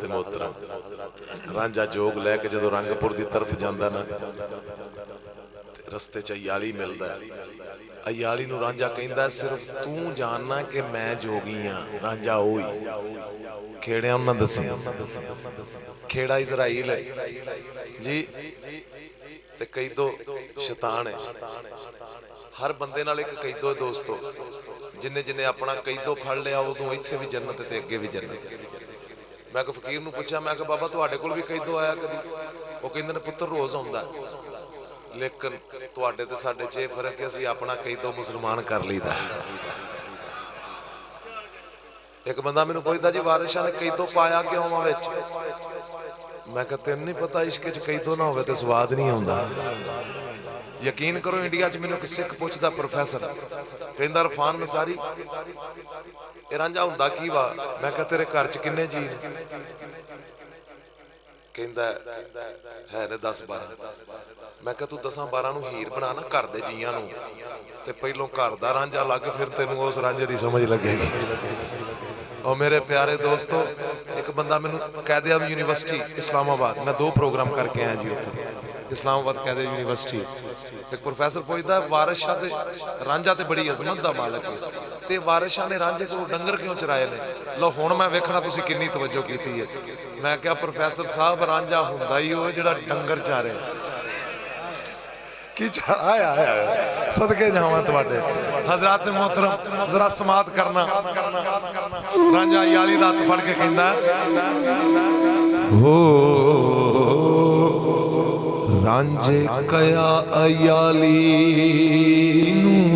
हजरत मोहतरम रांझा जोग लैके जो रंगपुर की तरफ जाता ना, रस्ते च अयाली मिलता है। अयाली नूं रांझा कहंदा सिर्फ तू जानना कि मैं जोगी हाँ। रांझा ओ ही खेड़िया उन्हें दसिया, खेड़ा इजराइल है जी, ते कैदो शैतान है। हर बंदे नाल एक कैदो है दोस्तों, जिन्हें जिन्हें अपना कैदो फड़ लिया उदों इत्थे भी जन्नत ते अगे भी जन्नत। मैं एक फकीर नूं पुछया, मैं कहा बाबा तुहाडे कोल भी कैदो आया कदी? वो कहंदे ने पुत्तर रोज आउंदा, लेकिन तुहाडे ते साडे च फर्क है, असीं अपना कैदो मुसलमान कर लईदा। एक बंदा मैनूं पुछदा जी वारिस शाह ने कैदो पाया क्यों वा विच? मैं कहा तेन नहीं पता इश्क च कैदो ना होवे ते स्वाद नहीं आउंदा। यकीन करो इंडिया च मैनूं सिख पुछदा प्रोफैसर कहंदा इरफान अंसारी ये रांझा हुंदा की वा? मैं कहा तेरे घर च किन्ने जी? कहंदा है ने 10-12। मैं कहा तू 10-12 नूं हीर बना ना घर दे जीआं नूं, ते पहलों घर दा रांझा लग, फिर तैनूं उस रांझे दी समझ लगेगी। और मेरे प्यारे दोस्तों, एक बंदा मैनूं कायदे यूनिवर्सिटी इस्लामाबाद, मैं 2 प्रोग्राम करके आया जी उत्थे इस्लामाबाद कायदे यूनिवर्सिटी। एक प्रोफैसर पुछदा वारिस शाह ते रांझा ते बड़ी अजमत दा मालक है, ते वारिस शाह ने रांझे को डंगर क्यों चराए ने? लो हुण मैं वेखना तुसीं किन्नी तवज्जो कीती है। मैं क्या प्रोफैसर साहब रांझा हुंदा ही वो जिहड़ा डंगर चारे की आया सदके जावां तुहाडे हजरत मोहतरम जरा समात करना। रांझा अयाली दा हत्थ फड़ के कहंदा हो रांझे कया अयाली नूं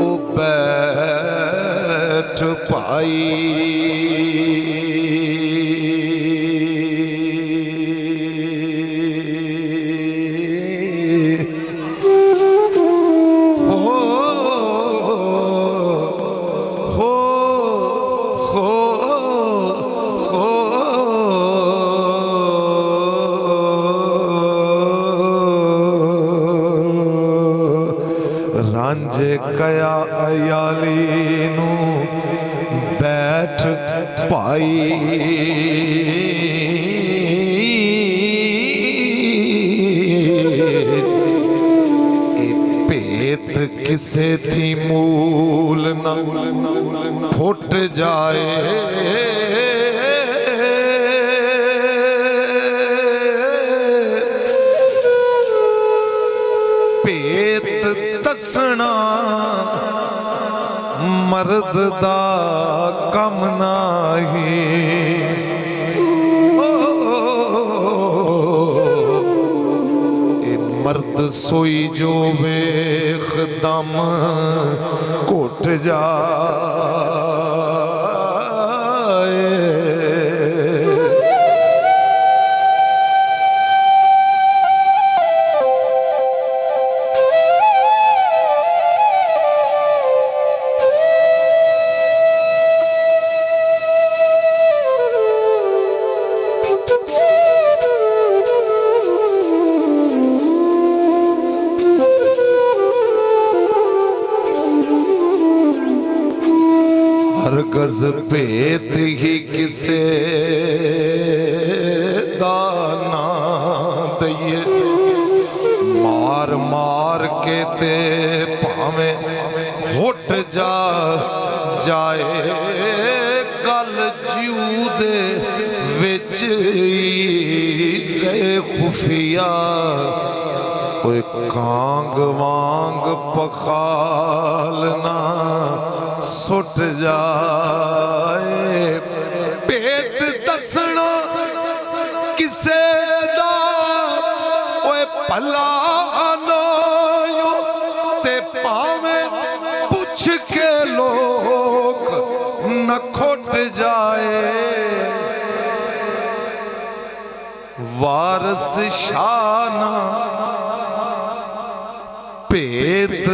ओ बैठ पाई, रांझे कया अयाली नूं बैठ पाई, भेत किसे थी मूल न फुट जाए, भेत दसना मर्द दा कम नाही, मर्द सोई जो वेख दम घुट जाए। हरगज़ भेत ही किसे दाना दइए, मार मार के ते भावें हुट जाए, गल जीव दे विच गए खुफिया, कोई कांग वांग पखालना सुट जाए, भेत दसना किसे दा ओए भला आनायो, ते पावें पुछ के लोग न खुट जाए, वारस शाना भेत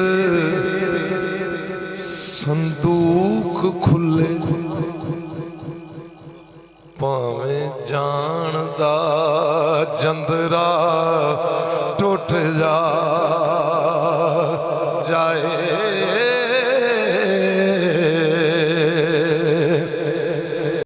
संदूक खुले, भावें जान दा जंदरा टुट जा।